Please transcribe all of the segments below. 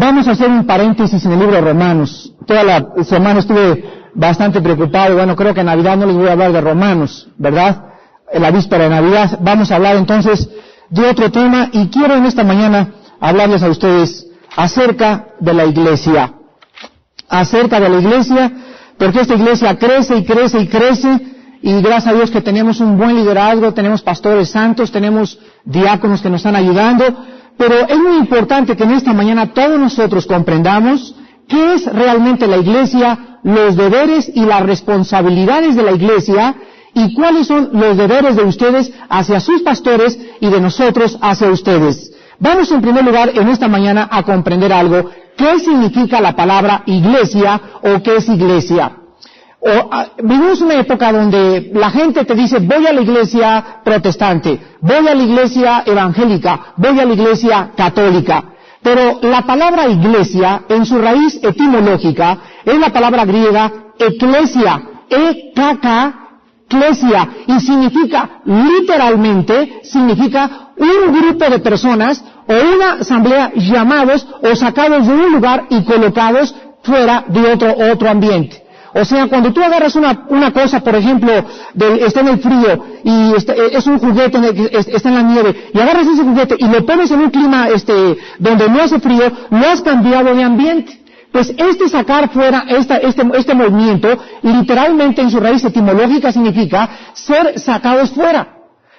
Vamos a hacer un paréntesis en el libro de Romanos. Toda la semana estuve bastante preocupado. Bueno, creo que en Navidad no les voy a hablar de Romanos, ¿verdad? En la víspera de Navidad vamos a hablar entonces de otro tema, y quiero en esta mañana hablarles a ustedes acerca de la iglesia. Acerca de la iglesia, porque esta iglesia crece y crece y crece, y gracias a Dios que tenemos un buen liderazgo, tenemos pastores santos, tenemos diáconos que nos están ayudando, pero es muy importante que en esta mañana todos nosotros comprendamos qué es realmente la iglesia, los deberes y las responsabilidades de la iglesia, y cuáles son los deberes de ustedes hacia sus pastores y de nosotros hacia ustedes. Vamos en primer lugar en esta mañana a comprender algo. ¿Qué significa la palabra iglesia o qué es iglesia? Vivimos una época donde la gente te dice, voy a la iglesia protestante, voy a la iglesia evangélica, voy a la iglesia católica. Pero la palabra iglesia, en su raíz etimológica, es la palabra griega eklesia, eklesia, y significa, literalmente, significa un grupo de personas o una asamblea llamados o sacados de un lugar y colocados fuera de otro ambiente. O sea, cuando tú agarras una cosa, por ejemplo, está en el frío y es un juguete, está en la nieve, y agarras ese juguete y lo pones en un clima donde no hace frío, no has cambiado de ambiente. Pues sacar fuera, este movimiento, literalmente en su raíz etimológica significa ser sacados fuera.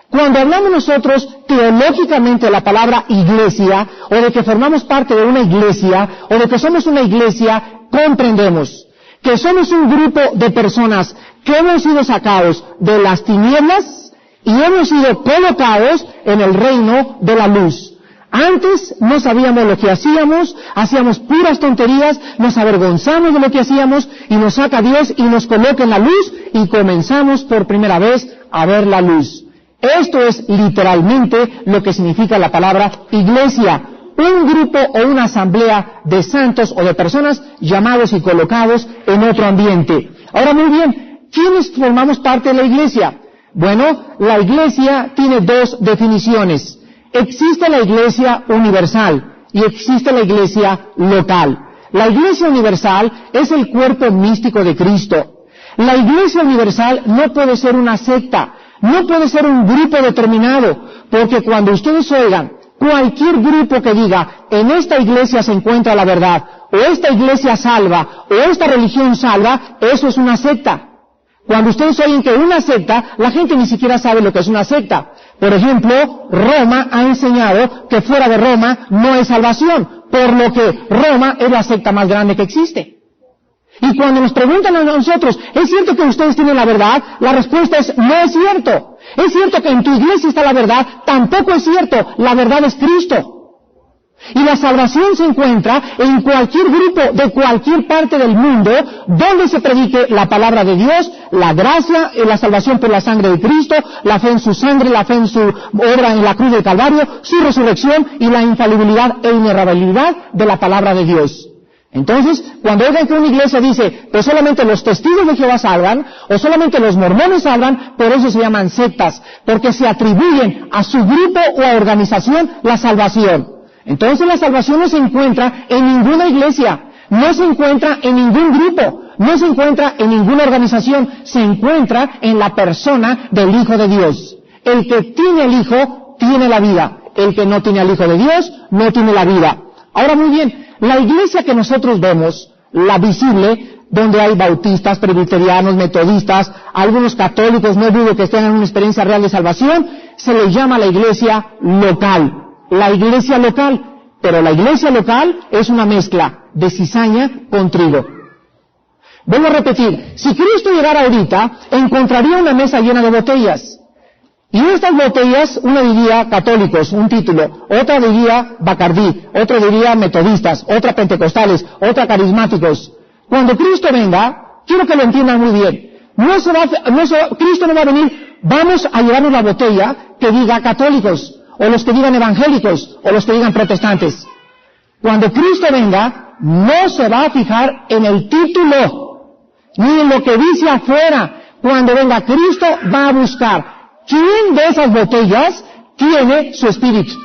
Cuando hablamos nosotros teológicamente de la palabra iglesia, o de que formamos parte de una iglesia, o de que somos una iglesia, comprendemos que somos un grupo de personas que hemos sido sacados de las tinieblas y hemos sido colocados en el reino de la luz. Antes no sabíamos lo que hacíamos puras tonterías, nos avergonzamos de lo que hacíamos, y nos saca Dios y nos coloca en la luz y comenzamos por primera vez a ver la luz. Esto es literalmente lo que significa la palabra iglesia. Un grupo o una asamblea de santos o de personas llamados y colocados en otro ambiente. Ahora muy bien, ¿quiénes formamos parte de la iglesia? Bueno, la iglesia tiene dos definiciones. Existe la iglesia universal y existe la iglesia local. La iglesia universal es el cuerpo místico de Cristo. La iglesia universal no puede ser una secta, no puede ser un grupo determinado, porque cuando ustedes oigan cualquier grupo que diga, en esta iglesia se encuentra la verdad, o esta iglesia salva, o esta religión salva, eso es una secta. Cuando ustedes oyen que una secta, la gente ni siquiera sabe lo que es una secta. Por ejemplo, Roma ha enseñado que fuera de Roma no hay salvación, por lo que Roma es la secta más grande que existe. Y cuando nos preguntan a nosotros, ¿es cierto que ustedes tienen la verdad? La respuesta es, no es cierto. Es cierto que en tu iglesia está la verdad, tampoco es cierto. La verdad es Cristo. Y la salvación se encuentra en cualquier grupo de cualquier parte del mundo donde se predique la palabra de Dios, la gracia, la salvación por la sangre de Cristo, la fe en su sangre, la fe en su obra en la cruz del Calvario, su resurrección y la infalibilidad e inerrabilidad de la palabra de Dios. Entonces, cuando oigan que una iglesia dice, pues solamente los testigos de Jehová salvan, o solamente los mormones salvan, por eso se llaman sectas, porque se atribuyen a su grupo o a organización la salvación. Entonces la salvación no se encuentra en ninguna iglesia, no se encuentra en ningún grupo, no se encuentra en ninguna organización, se encuentra en la persona del Hijo de Dios. El que tiene al Hijo, tiene la vida. El que no tiene al Hijo de Dios, no tiene la vida. Ahora muy bien, la iglesia que nosotros vemos, la visible, donde hay bautistas, presbiterianos, metodistas, algunos católicos, no dudo que tengan una experiencia real de salvación, se le llama la iglesia local. La iglesia local, pero la iglesia local es una mezcla de cizaña con trigo. Vuelvo a repetir, si Cristo llegara ahorita, encontraría una mesa llena de botellas. Y estas botellas, una diría católicos, un título, otra diría Bacardí, otra diría metodistas, otra pentecostales, otra carismáticos. Cuando Cristo venga, quiero que lo entiendan muy bien, Cristo no va a venir, vamos a llevarnos la botella que diga católicos, o los que digan evangélicos, o los que digan protestantes. Cuando Cristo venga, no se va a fijar en el título, ni en lo que dice afuera. Cuando venga Cristo, va a buscar quién de esas botellas tiene su espíritu.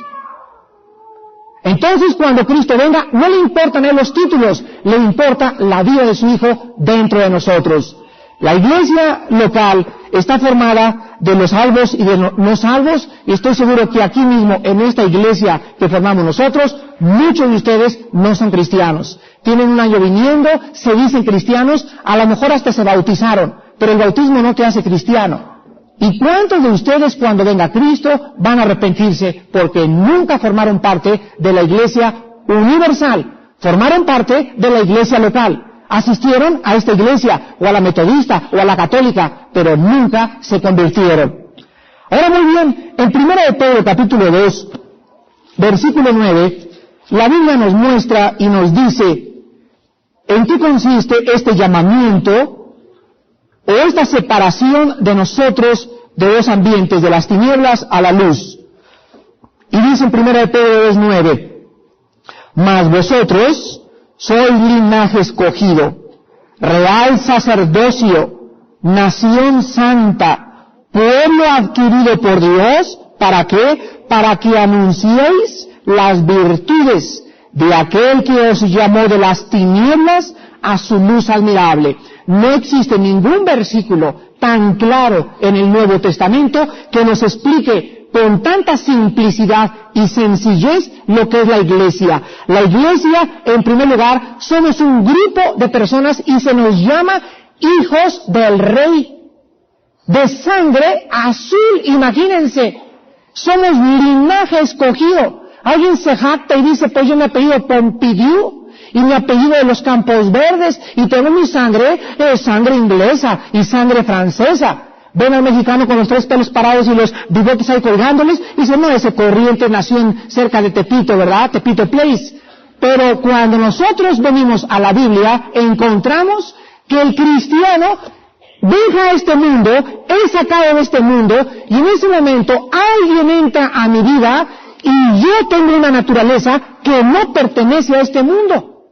Entonces, cuando Cristo venga, no le importan a él los títulos, le importa la vida de su Hijo dentro de nosotros. La iglesia local está formada de los salvos y de no salvos, y estoy seguro que aquí mismo, en esta iglesia que formamos nosotros, muchos de ustedes no son cristianos. Tienen un año viniendo, se dicen cristianos, a lo mejor hasta se bautizaron, pero el bautismo no te hace cristiano. ¿Y cuántos de ustedes cuando venga Cristo van a arrepentirse porque nunca formaron parte de la iglesia universal? Formaron parte de la iglesia local. Asistieron a esta iglesia, o a la metodista, o a la católica, pero nunca se convirtieron. Ahora muy bien, en 1 de Pedro capítulo 2, versículo 9, la Biblia nos muestra y nos dice en qué consiste este llamamiento o esta separación de nosotros de dos ambientes, de las tinieblas a la luz. Y dice en 1 de Pedro 2, 9, mas vosotros sois linaje escogido, real sacerdocio, nación santa, pueblo adquirido por Dios, ¿para qué? Para que anunciéis las virtudes de aquel que os llamó de las tinieblas a su luz admirable. No existe ningún versículo tan claro en el Nuevo Testamento que nos explique con tanta simplicidad y sencillez lo que es la iglesia. La iglesia, en primer lugar, somos un grupo de personas y se nos llama hijos del Rey. De sangre azul, imagínense. Somos linaje escogido. Alguien se jacta y dice, pues yo me apellido Pompidou y mi apellido de los Campos Verdes y tengo mi sangre, sangre inglesa y sangre francesa. Ven al mexicano con los 3 pelos parados y los bigotes ahí colgándoles y dicen, no, ese Corrientes nació cerca de Tepito, ¿verdad? Tepito Place. Pero cuando nosotros venimos a la Biblia, encontramos que el cristiano deja este mundo, es sacado de este mundo, y en ese momento alguien entra a mi vida y yo tengo una naturaleza que no pertenece a este mundo.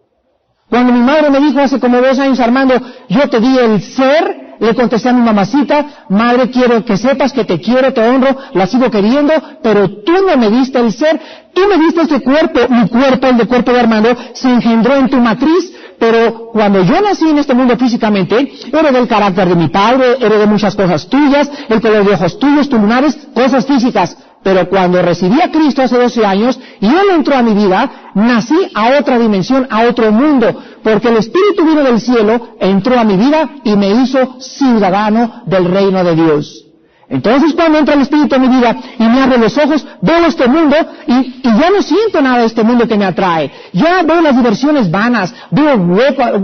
Cuando mi madre me dijo hace como 2 años, Armando, yo te di el ser, le contesté a mi mamacita, madre, quiero que sepas que te quiero, te honro, la sigo queriendo, pero tú no me diste el ser, tú me diste este cuerpo, mi cuerpo, el de cuerpo de Armando, se engendró en tu matriz, pero cuando yo nací en este mundo físicamente, heredé el carácter de mi padre, heredé muchas cosas tuyas, el color de ojos tuyos, tus lunares, cosas físicas. Pero cuando recibí a Cristo hace 12 años y Él entró a mi vida, nací a otra dimensión, a otro mundo, porque el Espíritu vino del cielo, entró a mi vida y me hizo ciudadano del reino de Dios. Entonces cuando entra el Espíritu en mi vida y me abre los ojos, veo este mundo y ya no siento nada de este mundo que me atrae. Ya veo las diversiones vanas, veo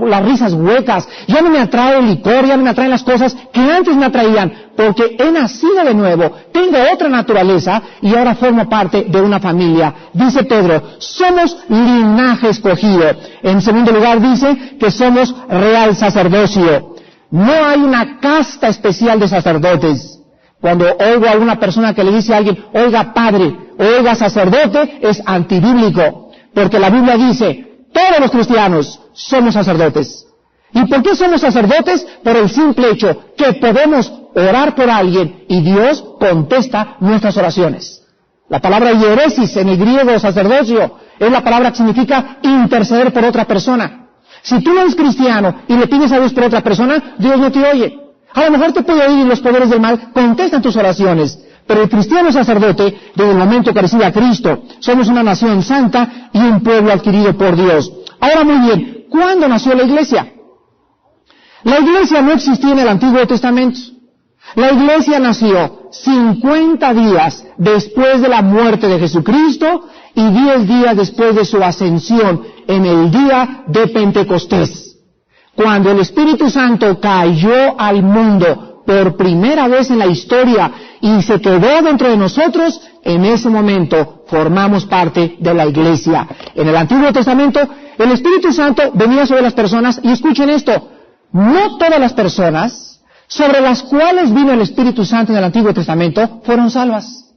las risas huecas, ya no me atrae el licor, ya no me atraen las cosas que antes me atraían, porque he nacido de nuevo, tengo otra naturaleza y ahora formo parte de una familia. Dice Pedro, somos linaje escogido. En segundo lugar dice que somos real sacerdocio. No hay una casta especial de sacerdotes. Cuando oigo a alguna persona que le dice a alguien, oiga padre, oiga sacerdote, es antibíblico, porque la Biblia dice, todos los cristianos somos sacerdotes. ¿Y por qué somos sacerdotes? Por el simple hecho que podemos orar por alguien y Dios contesta nuestras oraciones. La palabra hieresis en el griego, sacerdocio, es la palabra que significa interceder por otra persona. Si tú no eres cristiano y le pides a Dios por otra persona, Dios no te oye. A lo mejor te puede oír y los poderes del mal contestan tus oraciones, pero el cristiano sacerdote, desde el momento que recibe a Cristo, somos una nación santa y un pueblo adquirido por Dios. Ahora muy bien, ¿cuándo nació la iglesia? La iglesia no existía en el Antiguo Testamento. La iglesia nació 50 días después de la muerte de Jesucristo y 10 días después de su ascensión en el día de Pentecostés. Cuando el Espíritu Santo cayó al mundo por primera vez en la historia y se quedó dentro de nosotros, en ese momento formamos parte de la iglesia. En el Antiguo Testamento, el Espíritu Santo venía sobre las personas, y escuchen esto, no todas las personas sobre las cuales vino el Espíritu Santo en el Antiguo Testamento fueron salvas.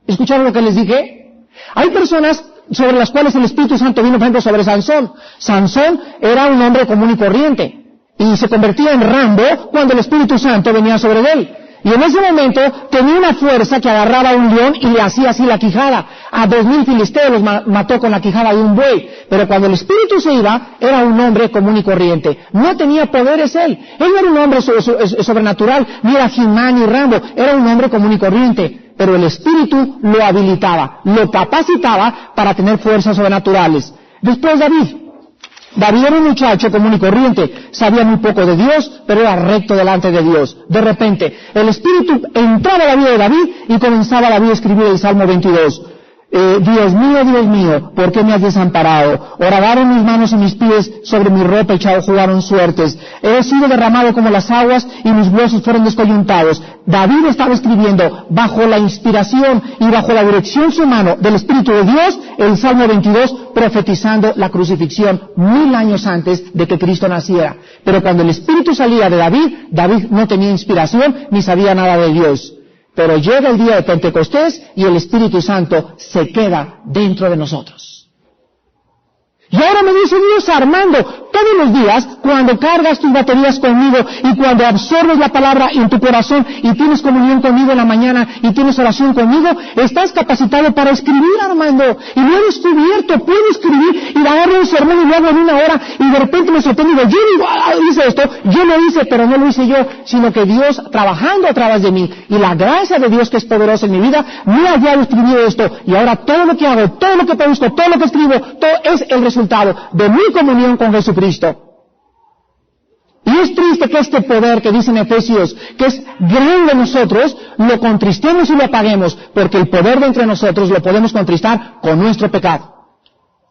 ¿Escucharon lo que les dije? Hay personas sobre las cuales el Espíritu Santo vino, por ejemplo, sobre Sansón. Sansón era un hombre común y corriente, y se convertía en Rambo cuando el Espíritu Santo venía sobre él. Y en ese momento tenía una fuerza que agarraba a un león y le hacía así la quijada. A 2000 filisteos los mató con la quijada de un buey. Pero cuando el espíritu se iba, era un hombre común y corriente. No tenía poderes él. Él no era un hombre sobrenatural, ni era He-Man ni Rambo. Era un hombre común y corriente. Pero el espíritu lo habilitaba, lo capacitaba para tener fuerzas sobrenaturales. Después David era un muchacho común y corriente, sabía muy poco de Dios, pero era recto delante de Dios. De repente, el Espíritu entraba a la vida de David y comenzaba David a escribir el Salmo 22. Dios mío, ¿por qué me has desamparado? Horadaron mis manos y mis pies, sobre mi ropa y jugaron suertes. He sido derramado como las aguas y mis huesos fueron descoyuntados. David estaba escribiendo bajo la inspiración y bajo la dirección su mano del Espíritu de Dios, el Salmo 22, profetizando la crucifixión 1000 años antes de que Cristo naciera. Pero cuando el Espíritu salía de David, David no tenía inspiración ni sabía nada de Dios. Pero llega el día de Pentecostés y el Espíritu Santo se queda dentro de nosotros. Y ahora me dice Dios, Armando, todos los días, cuando cargas tus baterías conmigo y cuando absorbes la palabra en tu corazón y tienes comunión conmigo en la mañana y tienes oración conmigo, estás capacitado para escribir, Armando. Y lo he descubierto, puedo escribir y agarro un sermón y lo hago en 1 hora y de repente me sorprendo y digo, yo hice esto, yo lo hice, pero no lo hice yo, sino que Dios trabajando a través de mí y la gracia de Dios que es poderosa en mi vida, me ha guiado escribiendo esto y ahora todo lo que hago, todo lo que produzco, todo lo que escribo, todo es el resultado de mi comunión con Jesucristo. Y es triste que este poder que dice en Efesios, que es grande en nosotros, lo contristemos y lo apaguemos, porque el poder de entre nosotros lo podemos contristar con nuestro pecado.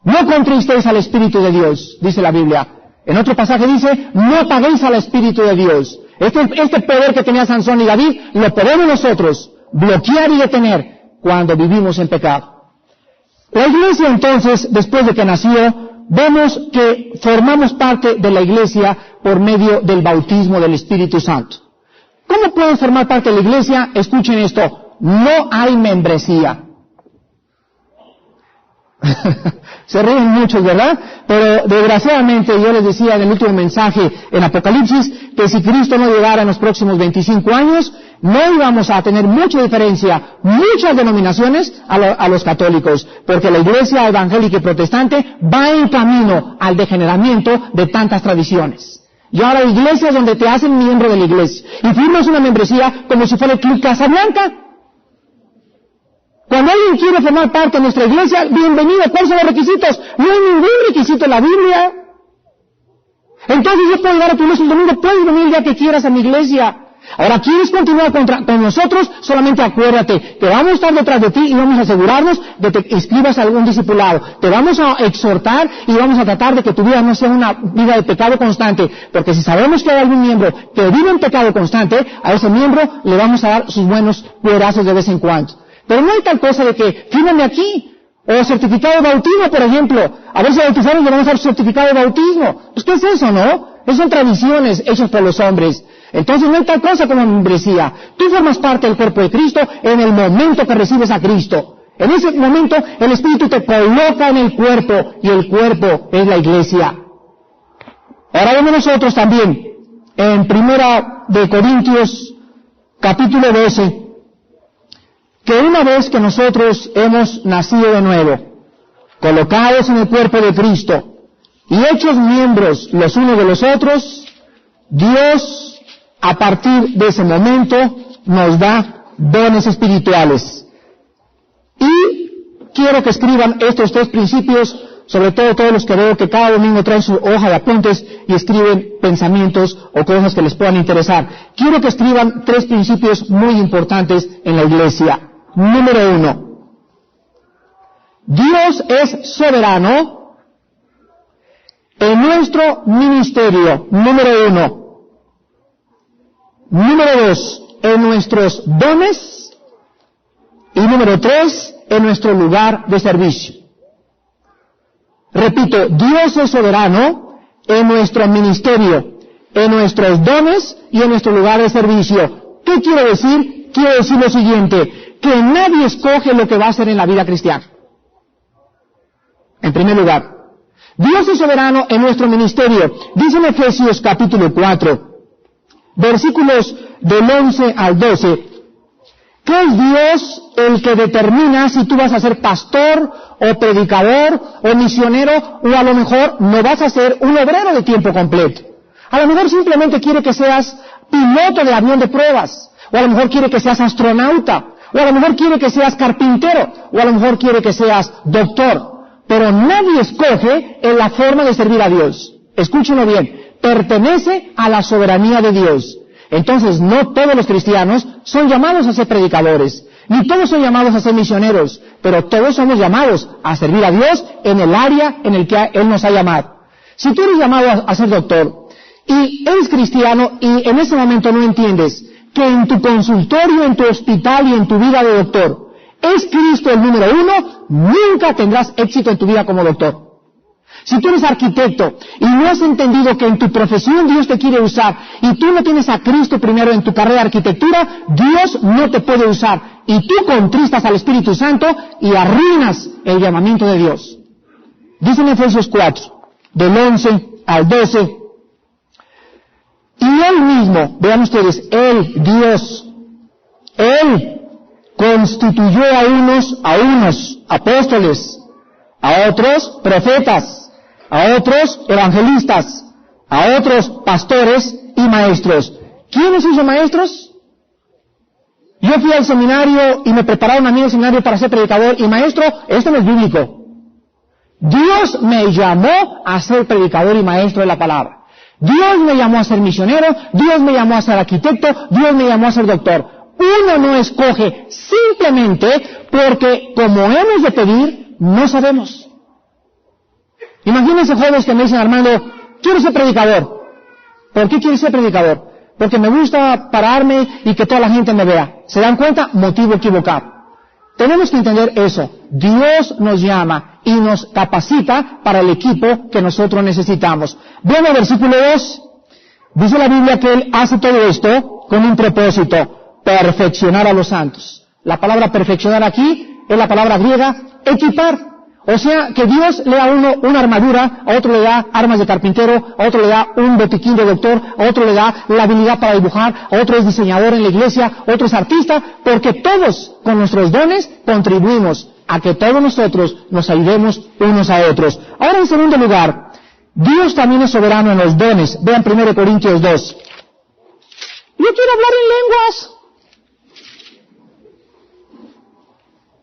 No contristéis al Espíritu de Dios, dice la Biblia. En otro pasaje dice, no apaguéis al Espíritu de Dios. Este poder que tenía Sansón y David, lo podemos nosotros bloquear y detener cuando vivimos en pecado. La iglesia entonces, después de que nació, vemos que formamos parte de la iglesia por medio del bautismo del Espíritu Santo. ¿Cómo pueden formar parte de la iglesia? Escuchen esto, no hay membresía. Se ríen muchos, ¿verdad? Pero desgraciadamente yo les decía en el último mensaje en Apocalipsis que si Cristo no llegara en los próximos 25 años, no íbamos a tener mucha diferencia, muchas denominaciones a los católicos, porque la iglesia evangélica y protestante va en camino al degeneramiento de tantas tradiciones. Y ahora hay iglesias donde te hacen miembro de la iglesia y firmas una membresía como si fuera el Club Casablanca. Cuando alguien quiere formar parte de nuestra iglesia, bienvenido. ¿Cuáles son los requisitos? No hay ningún requisito en la Biblia. Entonces yo puedo llegar a tu iglesia el domingo, puedes venir ya que quieras a mi iglesia. Ahora, ¿quieres continuar con nosotros? Solamente acuérdate que vamos a estar detrás de ti y vamos a asegurarnos de que inscribas a algún discipulado. Te vamos a exhortar y vamos a tratar de que tu vida no sea una vida de pecado constante. Porque si sabemos que hay algún miembro que vive en pecado constante, a ese miembro le vamos a dar sus buenos cuerazos de vez en cuando. Pero no hay tal cosa de que, fírmame aquí, o certificado de bautismo, por ejemplo. A ver si bautizaron le vamos a dar certificado de bautismo. Pues, ¿qué es eso, no? Esas son tradiciones hechas por los hombres. Entonces no hay tal cosa como membresía. Tú formas parte del cuerpo de Cristo en el momento que recibes a Cristo. En ese momento el Espíritu te coloca en el cuerpo, y el cuerpo es la iglesia. Ahora vemos nosotros también, en 1 Corintios, capítulo 12, que una vez que nosotros hemos nacido de nuevo, colocados en el cuerpo de Cristo y hechos miembros los unos de los otros, Dios a partir de ese momento nos da dones espirituales. Y quiero que escriban estos 3 principios, sobre todo todos los que veo que cada domingo traen su hoja de apuntes y escriben pensamientos o cosas que les puedan interesar. Quiero que escriban 3 principios muy importantes en la iglesia. Número 1. Dios es soberano en nuestro ministerio. Número 1. Número 2. En nuestros dones. Y número 3. En nuestro lugar de servicio. Repito, Dios es soberano en nuestro ministerio, en nuestros dones y en nuestro lugar de servicio. ¿Qué quiero decir? Quiero decir lo siguiente, que nadie escoge lo que va a hacer en la vida cristiana. En primer lugar, Dios es soberano en nuestro ministerio. Dice en Efesios capítulo 4, versículos del 11 al 12, ¿qué es Dios el que determina si tú vas a ser pastor o predicador o misionero o a lo mejor no vas a ser un obrero de tiempo completo? A lo mejor simplemente quiere que seas piloto de avión de pruebas, o a lo mejor quiere que seas astronauta, o a lo mejor quiere que seas carpintero, o a lo mejor quiere que seas doctor. Pero nadie escoge en la forma de servir a Dios. Escúchenlo bien, pertenece a la soberanía de Dios. Entonces, no todos los cristianos son llamados a ser predicadores, ni todos son llamados a ser misioneros, pero todos somos llamados a servir a Dios en el área en el que Él nos ha llamado. Si tú eres llamado a ser doctor, y eres cristiano, y en ese momento no entiendes que en tu consultorio, en tu hospital y en tu vida de doctor, es Cristo el número uno, nunca tendrás éxito en tu vida como doctor. Si tú eres arquitecto y no has entendido que en tu profesión Dios te quiere usar y tú no tienes a Cristo primero en tu carrera de arquitectura, Dios no te puede usar y tú contristas al Espíritu Santo y arruinas el llamamiento de Dios. Dice en Efesios 4, del 11 al 12, y Él mismo, vean ustedes, Él, Dios, Él constituyó a unos apóstoles, a otros profetas, a otros evangelistas, a otros pastores y maestros. ¿Quiénes hizo maestros? Yo fui al seminario y me prepararon a mí el seminario para ser predicador y maestro. Esto no es bíblico. Dios me llamó a ser predicador y maestro de la palabra. Dios me llamó a ser misionero, Dios me llamó a ser arquitecto, Dios me llamó a ser doctor. Uno no escoge simplemente porque, como hemos de pedir, no sabemos. Imagínense jóvenes que me dicen, Armando, quiero ser predicador. ¿Por qué quieres ser predicador? Porque me gusta pararme y que toda la gente me vea. ¿Se dan cuenta? Motivo equivocado. Tenemos que entender eso. Dios nos llama y nos capacita para el equipo que nosotros necesitamos. Vean el versículo 2. Dice la Biblia que Él hace todo esto con un propósito: perfeccionar a los santos. La palabra perfeccionar aquí es la palabra griega equipar. O sea, que Dios le da a uno una armadura, a otro le da armas de carpintero, a otro le da un botiquín de doctor, a otro le da la habilidad para dibujar, a otro es diseñador en la iglesia, a otro es artista, porque todos con nuestros dones contribuimos a que todos nosotros nos ayudemos unos a otros. Ahora, en segundo lugar, Dios también es soberano en los dones. Vean 1 Corintios 2. Yo quiero hablar en lenguas.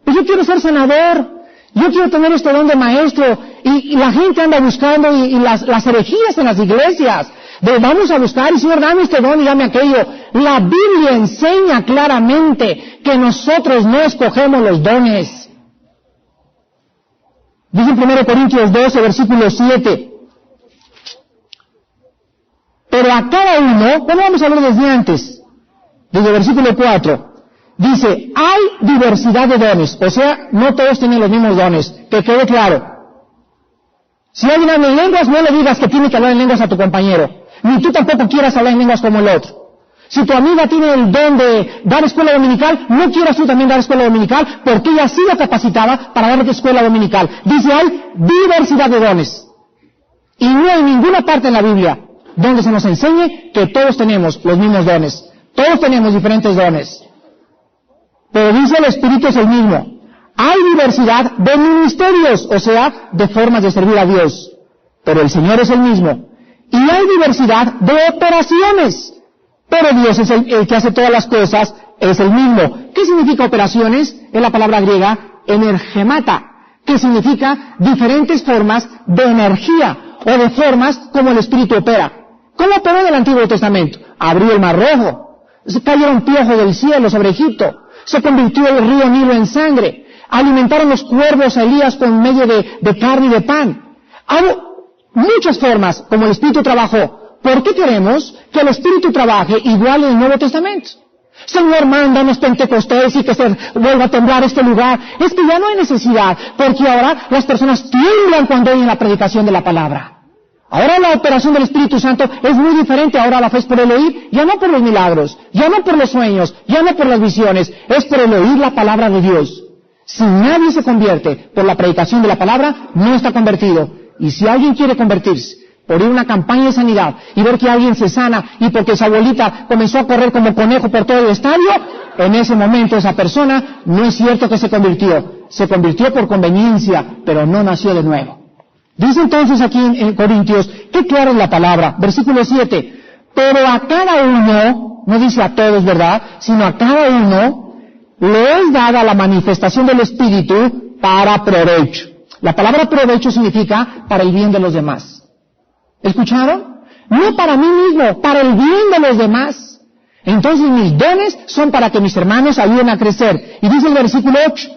Yo quiero ser sanador. Yo quiero tener este don de maestro, y la gente anda buscando, y las herejías en las iglesias, vamos a buscar, y Señor, dame este don y dame aquello. La Biblia enseña claramente que nosotros no escogemos los dones. Dice en 1 Corintios 12, versículo 7. Pero a cada uno, bueno, vamos a hablar desde antes, desde el versículo 4. Dice, hay diversidad de dones, o sea, no todos tienen los mismos dones, que quede claro. Si alguien habla en lenguas, no le digas que tiene que hablar en lenguas a tu compañero, ni tú tampoco quieras hablar en lenguas como el otro. Si tu amiga tiene el don de dar escuela dominical, no quieras tú también dar escuela dominical, porque ella ha sido capacitada para dar escuela dominical. Dice, hay diversidad de dones. Y no hay ninguna parte en la Biblia donde se nos enseñe que todos tenemos los mismos dones. Todos tenemos diferentes dones. Pero dice el Espíritu es el mismo. Hay diversidad de ministerios, o sea, de formas de servir a Dios. Pero el Señor es el mismo. Y hay diversidad de operaciones. Pero Dios es el que hace todas las cosas, es el mismo. ¿Qué significa operaciones? Es la palabra griega energemata, que significa diferentes formas de energía, o de formas como el Espíritu opera. ¿Cómo operó en el Antiguo Testamento? Abrió el Mar Rojo, cayeron piojos del cielo sobre Egipto, se convirtió el río Nilo en sangre, alimentaron los cuervos a Elías con medio de carne y de pan. Hay muchas formas como el Espíritu trabajó. ¿Por qué queremos que el Espíritu trabaje igual en el Nuevo Testamento? Señor, mándanos Pentecostés y que se vuelva a temblar este lugar. Es que ya no hay necesidad, porque ahora las personas tiemblan cuando oyen la predicación de la palabra. Ahora la operación del Espíritu Santo es muy diferente. Ahora la fe es por el oír, ya no por los milagros, ya no por los sueños, ya no por las visiones, es por el oír la palabra de Dios. Si nadie se convierte por la predicación de la palabra, no está convertido. Y si alguien quiere convertirse, por ir a una campaña de sanidad y ver que alguien se sana y porque su abuelita comenzó a correr como conejo por todo el estadio, en ese momento esa persona no es cierto que se convirtió por conveniencia, pero no nació de nuevo. Dice entonces aquí en Corintios, qué clara es la palabra, versículo 7, pero a cada uno, no dice a todos, ¿verdad?, sino a cada uno le es dada la manifestación del Espíritu para provecho. La palabra provecho significa para el bien de los demás. ¿Escucharon? No para mí mismo, para el bien de los demás. Entonces mis dones son para que mis hermanos ayuden a crecer. Y dice el versículo 8,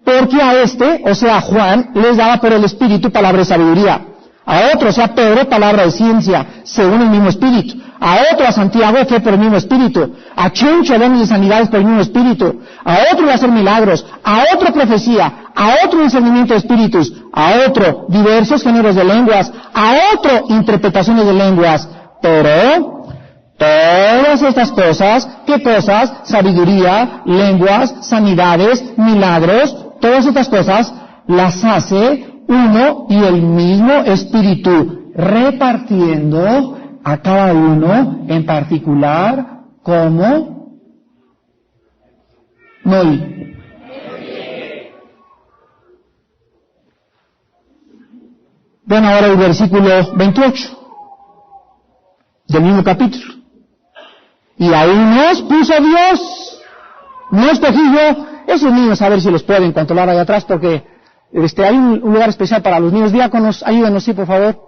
porque a este, o sea, a Juan, les daba por el Espíritu palabra de sabiduría. A otro, o sea, Pedro, palabra de ciencia, según el mismo Espíritu. A otro, a Santiago, fe por el mismo Espíritu. A Chencho, dones de sanidades por el mismo Espíritu. A otro de hacer milagros. A otro profecía. A otro discernimiento de espíritus. A otro diversos géneros de lenguas. A otro interpretaciones de lenguas. Pero todas estas cosas, ¿qué cosas? Sabiduría, lenguas, sanidades, milagros, todas estas cosas las hace uno y el mismo Espíritu, repartiendo a cada uno en particular como no oí. Bueno, ahora el versículo 28 del mismo capítulo. Y aún nos puso Dios, no escogí yo, esos niños a ver si los pueden controlar allá atrás, porque hay un lugar especial para los niños. Diáconos, ayúdenos, sí, por favor.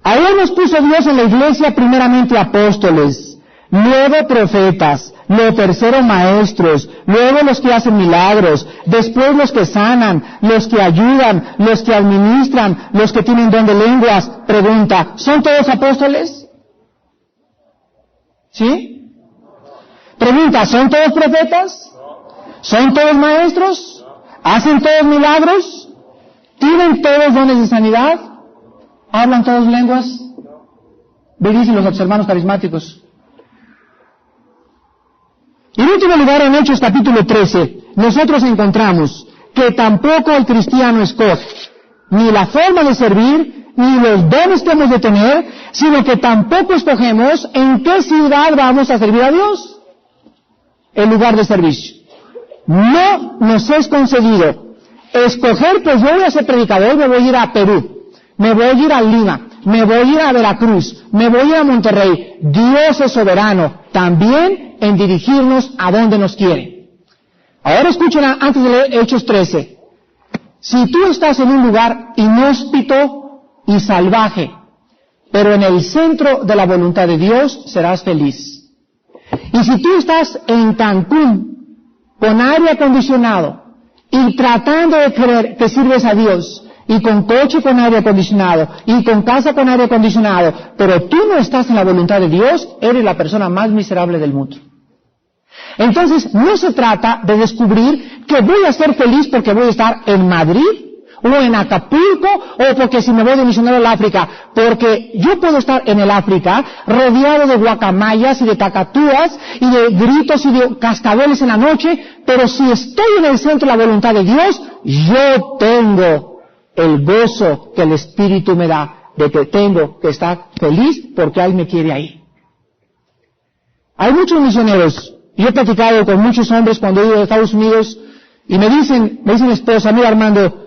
Aún nos puso Dios en la iglesia primeramente apóstoles, luego profetas, luego tercero maestros, luego los que hacen milagros, después los que sanan, los que ayudan, los que administran, los que tienen don de lenguas. Pregunta, ¿son todos apóstoles? ¿Sí? Pregunta, ¿son todos profetas? ¿Son todos maestros? ¿Hacen todos milagros? ¿Tienen todos dones de sanidad? ¿Hablan todos lenguas? Dicen los hermanos carismáticos. Y en último lugar, en Hechos capítulo 13, nosotros encontramos que tampoco el cristiano escoge ni la forma de servir, ni los dones que hemos de tener, sino que tampoco escogemos en qué ciudad vamos a servir a Dios, el lugar de servicio. No nos es concedido escoger, pues yo voy a ser predicador, me voy a ir a Perú, me voy a ir a Lima, me voy a ir a Veracruz, me voy a ir a Monterrey. Dios es soberano también en dirigirnos a donde nos quiere. Ahora escuchen antes de leer Hechos 13. Si tú estás en un lugar inhóspito y salvaje, pero en el centro de la voluntad de Dios, serás feliz. Y si tú estás en Cancún, con aire acondicionado, y tratando de creer que sirves a Dios, y con coche con aire acondicionado, y con casa con aire acondicionado, pero tú no estás en la voluntad de Dios, eres la persona más miserable del mundo. Entonces, no se trata de descubrir que voy a ser feliz porque voy a estar en Madrid, o en Acapulco, o porque si me voy de misionero al África, porque yo puedo estar en el África rodeado de guacamayas y de cacatúas y de gritos y de cascabeles en la noche, pero si estoy en el centro de la voluntad de Dios, yo tengo el gozo que el Espíritu me da, de que tengo que estar feliz porque Él me quiere ahí. Hay muchos misioneros, y he platicado con muchos hombres cuando he ido a Estados Unidos, y me dicen esposa, mira Armando,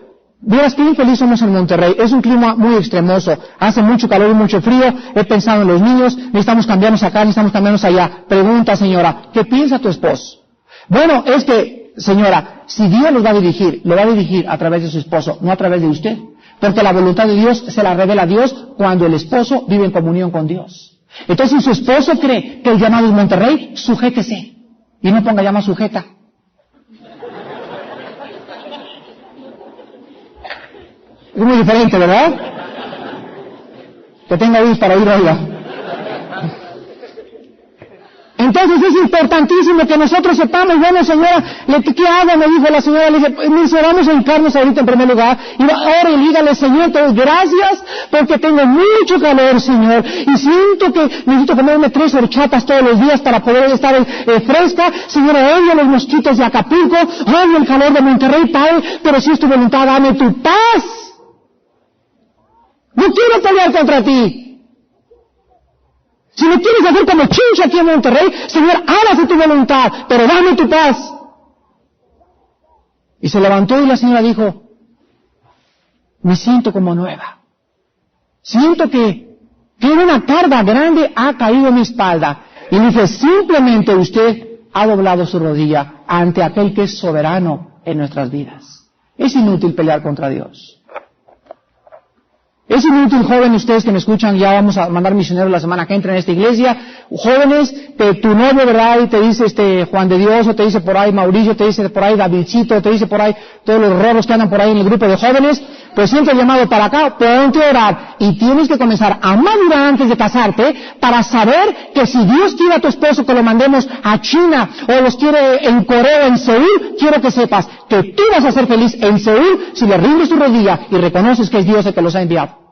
vieras qué infeliz somos en Monterrey, es un clima muy extremoso, hace mucho calor y mucho frío, he pensado en los niños, necesitamos cambiarnos acá, necesitamos cambiarnos allá. Pregunta, señora, ¿qué piensa tu esposo? Bueno, es que, señora, si Dios los va a dirigir, lo va a dirigir a través de su esposo, no a través de usted. Porque la voluntad de Dios se la revela a Dios cuando el esposo vive en comunión con Dios. Entonces, si su esposo cree que el llamado es Monterrey, sujétese. Y no ponga llama sujeta. Es muy diferente, ¿verdad? Que tenga oídos para oír oiga. Entonces es importantísimo que nosotros sepamos, bueno señora, ¿qué hago? Me dijo la señora, le dije, mire, vamos a hincarnos ahorita en primer lugar, y ahora y dígale, Señor, te doy gracias, porque tengo mucho calor, Señor, y siento que necesito comerme 3 horchatas todos los días para poder estar fresca. Señora, odio los mosquitos de Acapulco, odio el calor de Monterrey, Padre, pero si es tu voluntad, dame tu paz. a pelear contra ti. Si no quieres hacer como Chincha aquí en Monterrey, Señor, hágase tu voluntad, pero dame tu paz. Y se levantó y la señora dijo, me siento como nueva. Siento que una carga grande ha caído en mi espalda. Y dije, simplemente usted ha doblado su rodilla ante aquel que es soberano en nuestras vidas. Es inútil pelear contra Dios. Es inútil, jóvenes, ustedes que me escuchan, ya vamos a mandar misioneros la semana que entra en esta iglesia. Jóvenes, que tu novio, ¿verdad? Y te dice Juan de Dios, o te dice por ahí Mauricio, te dice por ahí Davidcito, te dice por ahí todos los roros que andan por ahí en el grupo de jóvenes. Pues siente el llamado para acá, ponte a orar. Y tienes que comenzar a madurar antes de casarte para saber que si Dios quiere a tu esposo que lo mandemos a China o los quiere en Corea o en Seúl, quiero que sepas que tú vas a ser feliz en Seúl si le rindes tu rodilla y reconoces que es Dios el que los ha enviado.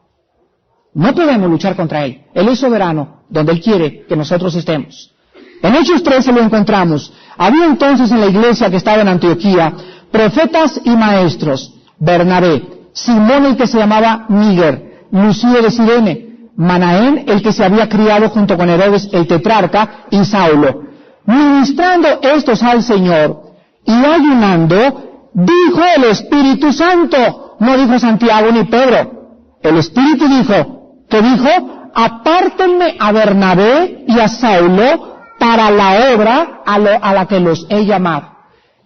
No podemos luchar contra Él. Él es soberano donde Él quiere que nosotros estemos. En Hechos 13 lo encontramos. Había entonces en la iglesia que estaba en Antioquía profetas y maestros: Bernabé, Simón el que se llamaba Níger, Lucio de Cirene, Manaén el que se había criado junto con Herodes el tetrarca, y Saulo. Ministrando estos al Señor y ayunando, dijo el Espíritu Santo, no dijo Santiago ni Pedro, el Espíritu dijo, apártenme a Bernabé y a Saulo para la obra a la que los he llamado.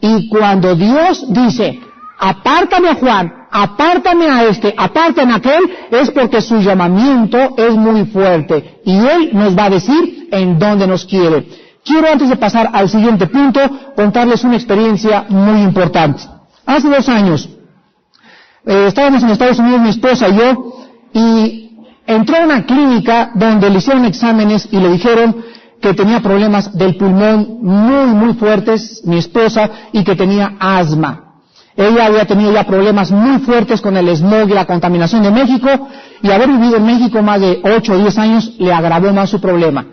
Y cuando Dios dice, apártame a Juan, apártame a apártame a aquel, es porque su llamamiento es muy fuerte y Él nos va a decir en dónde nos quiere. Quiero, antes de pasar al siguiente punto, contarles una experiencia muy importante. Hace 2 años, estábamos en Estados Unidos, mi esposa y yo, y entró a una clínica donde le hicieron exámenes y le dijeron que tenía problemas del pulmón muy fuertes, mi esposa, y que tenía asma. Ella había tenido ya problemas muy fuertes con el smog y la contaminación de México, y haber vivido en México más de 8 o 10 años le agravó más su problema.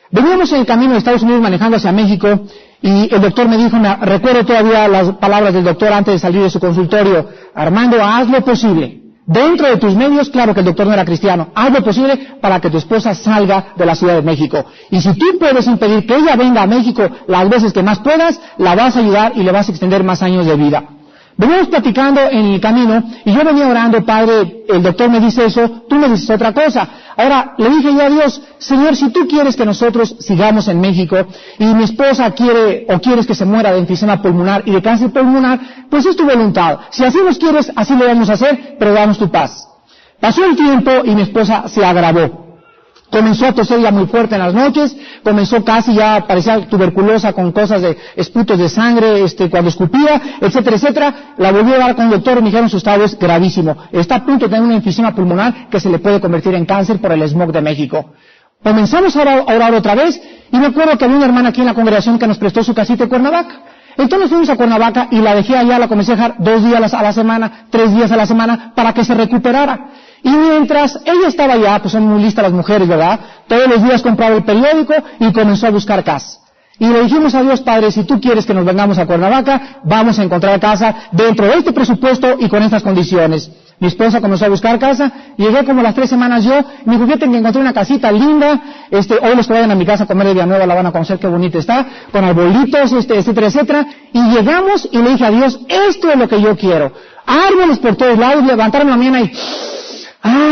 Veníamos en el camino de Estados Unidos manejando hacia México, y el doctor me dijo, me recuerdo todavía las palabras del doctor antes de salir de su consultorio: Armando, haz lo posible. Dentro de tus medios, claro que el doctor no era cristiano, haz lo posible para que tu esposa salga de la Ciudad de México. Y si tú puedes impedir que ella venga a México las veces que más puedas, la vas a ayudar y le vas a extender más años de vida. Veníamos platicando en el camino y yo venía orando, Padre, el doctor me dice eso, tú me dices otra cosa. Ahora, le dije yo a Dios, Señor, si tú quieres que nosotros sigamos en México y mi esposa quiere o quieres que se muera de enfisema pulmonar y de cáncer pulmonar, pues es tu voluntad. Si así nos quieres, así lo vamos a hacer, pero damos tu paz. Pasó el tiempo y mi esposa se agravó. Comenzó a toser ya muy fuerte en las noches, comenzó casi ya, parecía tuberculosa con cosas de esputos de sangre, cuando escupía, etcétera, etcétera. La volví a dar con el doctor y me dijeron su estado es gravísimo. Está a punto de tener una enfisema pulmonar que se le puede convertir en cáncer por el smog de México. Comenzamos a orar otra vez y me acuerdo que había una hermana aquí en la congregación que nos prestó su casita en Cuernavaca. Entonces fuimos a Cuernavaca y la dejé allá, la comencé a dejar 2 días a la semana, 3 días a la semana para que se recuperara. Y mientras ella estaba allá, pues son muy listas las mujeres, ¿verdad? Todos los días compraba el periódico y comenzó a buscar casa. Y le dijimos a Dios, Padre, si tú quieres que nos vengamos a Cuernavaca, vamos a encontrar casa dentro de este presupuesto y con estas condiciones. Mi esposa comenzó a buscar casa, llegué como las 3 semanas yo, me dijo, fíjate que encontré una casita linda, hoy los que vayan a mi casa a comer de Villanueva la van a conocer, qué bonita está, con arbolitos, etcétera, etcétera. Y llegamos y le dije a Dios, esto es lo que yo quiero. Árboles por todos lados, levantarme la mañana y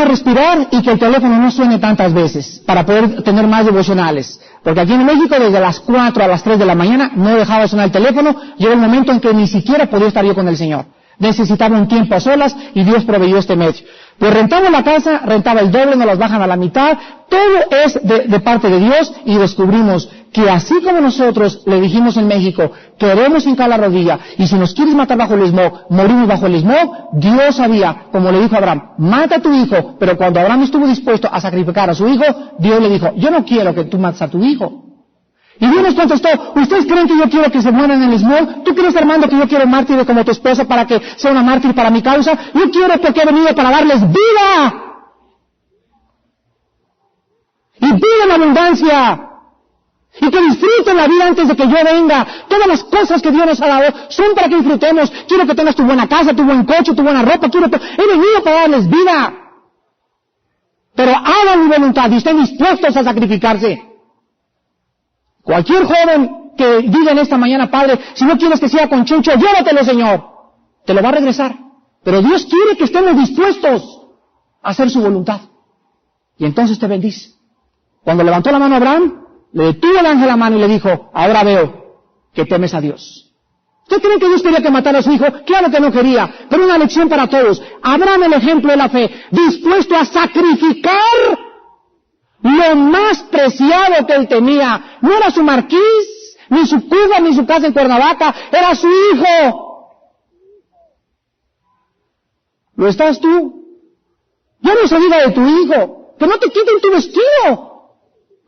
respirar y que el teléfono no suene tantas veces para poder tener más devocionales. Porque aquí en México desde las 4 a las 3 de la mañana no dejaba sonar el teléfono, llegó el momento en que ni siquiera podía estar yo con el Señor. Necesitaba un tiempo a solas y Dios proveyó este medio. Pues rentaba la casa, rentaba el doble, nos las bajan a la mitad, todo es de parte de Dios y descubrimos que así como nosotros le dijimos en México, queremos hincar la rodilla y si nos quieres matar bajo el smog, morimos bajo el smog, Dios sabía, como le dijo a Abraham, mata a tu hijo, pero cuando Abraham estuvo dispuesto a sacrificar a su hijo, Dios le dijo, yo no quiero que tú mates a tu hijo. Y Dios nos contestó, ¿ustedes creen que yo quiero que se mueran en el smog? ¿Tú crees, Armando, que yo quiero mártir como tu esposa para que sea una mártir para mi causa? Yo quiero porque he venido para darles vida. Y vida en abundancia. Y que disfruten la vida antes de que yo venga. Todas las cosas que Dios nos ha dado son para que disfrutemos. Quiero que tengas tu buena casa, tu buen coche, tu buena ropa. He venido para darles vida. pero hagan mi voluntad y estén dispuestos a sacrificarse. Cualquier joven que diga en esta mañana, Padre, si no quieres que sea con Chencho, llévatelo, Señor, te lo va a regresar. Pero Dios quiere que estemos dispuestos a hacer su voluntad. Y entonces te bendice. Cuando levantó la mano a Abraham, le detuvo el ángel la mano y le dijo, ahora veo que temes a Dios. ¿Usted cree que Dios quería que matara a su hijo? Claro que no quería, pero una lección para todos. Abraham, el ejemplo de la fe, dispuesto a sacrificar lo más preciado que él tenía. No era su marquís, ni su cuba, ni su casa en Cuernavaca, era su hijo. ¿Lo estás tú? Ya no se diga de tu hijo, que no te quiten tu vestido,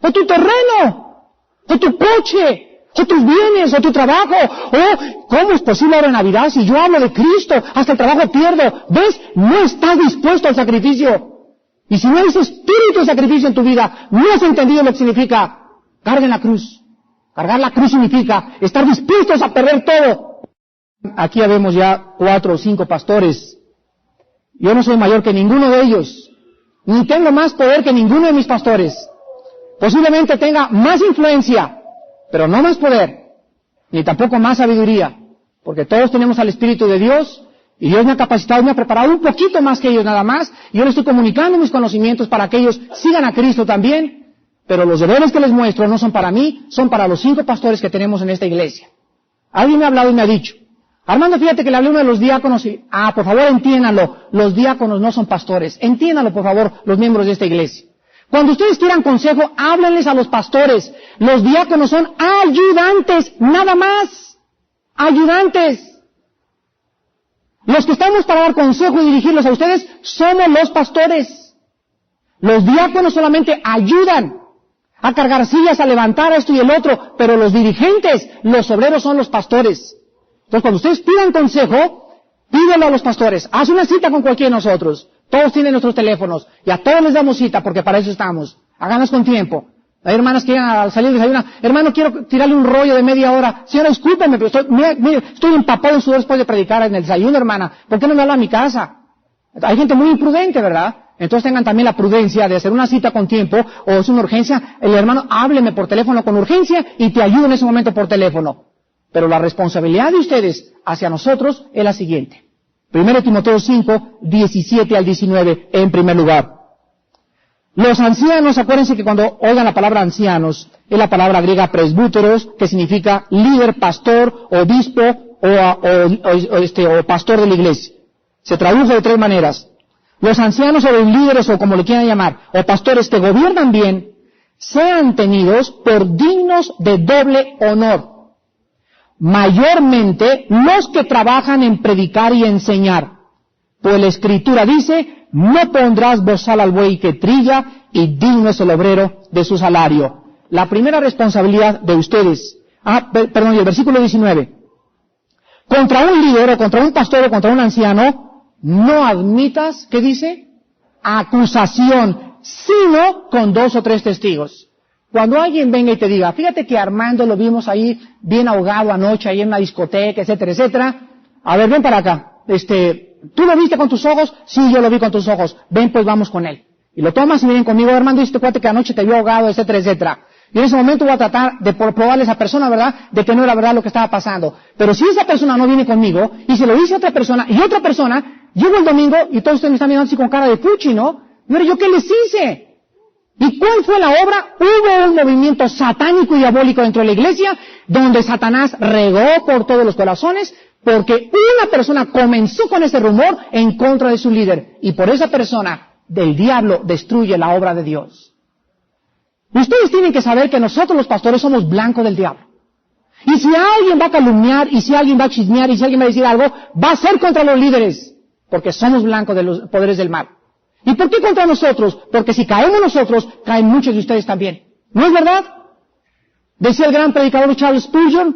o tu terreno, o tu coche, o tus bienes, o tu trabajo. ¿Cómo es posible ahora en Navidad si yo hablo de Cristo? Hasta el trabajo pierdo. ¿Ves? No estás dispuesto al sacrificio. Y si no hay ese espíritu de sacrificio en tu vida, no has entendido lo que significa cargar la cruz. Cargar la cruz significa estar dispuestos a perder todo. Aquí ya vemos ya 4 o 5 pastores. Yo no soy mayor que ninguno de ellos, ni tengo más poder que ninguno de mis pastores. Posiblemente tenga más influencia, pero no más poder, ni tampoco más sabiduría, porque todos tenemos al Espíritu de Dios, y Dios me ha capacitado y me ha preparado un poquito más que ellos nada más, y yo les estoy comunicando mis conocimientos para que ellos sigan a Cristo también, pero los deberes que les muestro no son para mí, son para los 5 pastores que tenemos en esta iglesia. Alguien me ha hablado y me ha dicho, Armando, fíjate que le hablé a uno de los diáconos y, por favor entiéndanlo, los diáconos no son pastores, entiéndanlo por favor los miembros de esta iglesia. Cuando ustedes quieran consejo, háblenles a los pastores. Los diáconos son ayudantes, nada más. Ayudantes. Los que estamos para dar consejo y dirigirlos a ustedes somos los pastores. Los diáconos solamente ayudan a cargar sillas, a levantar esto y el otro, pero los dirigentes, los obreros son los pastores. Entonces, cuando ustedes pidan consejo, pídenlo a los pastores. Haz una cita con cualquiera de nosotros. Todos tienen nuestros teléfonos y a todos les damos cita porque para eso estamos. Háganos con tiempo. Hay hermanas que llegan a salir de desayunar. Hermano, quiero tirarle un rollo de media hora. Señora, discúlpeme, pero estoy empapado en sudor después de predicar en el desayuno, hermana. ¿Por qué no me habla a mi casa? Hay gente muy imprudente, ¿verdad? Entonces tengan también la prudencia de hacer una cita con tiempo o es una urgencia. El hermano, hábleme por teléfono con urgencia y te ayudo en ese momento por teléfono. Pero la responsabilidad de ustedes hacia nosotros es la siguiente. 1 Timoteo 5, 17 al 19, en primer lugar. Los ancianos, acuérdense que cuando oigan la palabra ancianos, es la palabra griega presbúteros, que significa líder, pastor, obispo o pastor de la iglesia. Se traduce de 3 maneras. Los ancianos o los líderes, o como le quieran llamar, o pastores que gobiernan bien, sean tenidos por dignos de doble honor. Mayormente los que trabajan en predicar y enseñar. Pues la Escritura dice, no pondrás bozal al buey que trilla, y digno es el obrero de su salario. La primera responsabilidad de ustedes, y el versículo 19. Contra un líder, o contra un pastor, o contra un anciano, no admitas, ¿qué dice? Acusación, sino con 2 o 3 testigos. Cuando alguien venga y te diga, fíjate que Armando lo vimos ahí bien ahogado anoche, ahí en una discoteca, etcétera, etcétera. A ver, ven para acá. ¿Tú lo viste con tus ojos? Sí, yo lo vi con tus ojos. Ven, pues vamos con él. Y lo tomas y vienen conmigo, Armando, y este cuate que anoche te vio ahogado, etcétera, etcétera. Y en ese momento voy a tratar de probarle a esa persona, ¿verdad?, de que no era verdad lo que estaba pasando. Pero si esa persona no viene conmigo, y se lo dice a otra persona, y otra persona, llego el domingo, y todos ustedes me están mirando así con cara de puchi, ¿no? Mira, ¿yo qué les hice? ¿Y cuál fue la obra? Hubo un movimiento satánico y diabólico dentro de la iglesia, donde Satanás regó por todos los corazones, porque una persona comenzó con ese rumor en contra de su líder, y por esa persona, del diablo destruye la obra de Dios. Ustedes tienen que saber que nosotros los pastores somos blancos del diablo. Y si alguien va a calumniar, y si alguien va a chismear, y si alguien va a decir algo, va a ser contra los líderes, porque somos blancos de los poderes del mal. ¿Y por qué contra nosotros? Porque si caemos nosotros, caen muchos de ustedes también. ¿No es verdad? Decía el gran predicador Charles Spurgeon,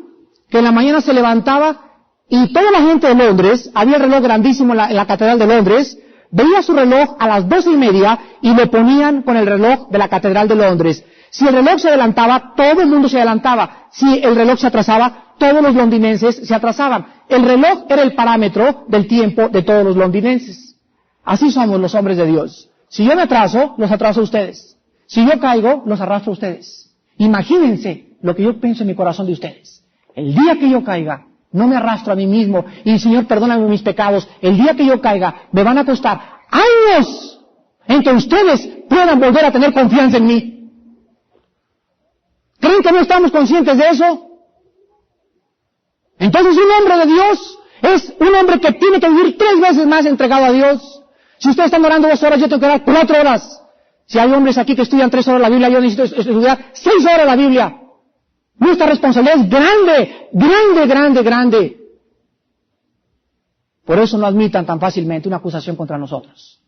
que en la mañana se levantaba y toda la gente de Londres, había el reloj grandísimo en la Catedral de Londres, veía su reloj a las 12:30 y lo ponían con el reloj de la Catedral de Londres. Si el reloj se adelantaba, todo el mundo se adelantaba. Si el reloj se atrasaba, todos los londinenses se atrasaban. El reloj era el parámetro del tiempo de todos los londinenses. Así somos los hombres de Dios. Si yo me atraso, los atraso a ustedes. Si yo caigo, los arrastro a ustedes. Imagínense lo que yo pienso en mi corazón de ustedes. El día que yo caiga, no me arrastro a mí mismo y Señor, perdóname mis pecados. El día que yo caiga, me van a costar años en que ustedes puedan volver a tener confianza en mí. ¿Creen que no estamos conscientes de eso? Entonces un hombre de Dios es un hombre que tiene que vivir 3 veces más entregado a Dios. Si ustedes están orando 2 horas, yo tengo que orar 4 horas. Si hay hombres aquí que estudian 3 horas la Biblia, yo necesito estudiar 6 horas la Biblia. Nuestra responsabilidad es grande, grande, grande, grande. Por eso no admitan tan fácilmente una acusación contra nosotros.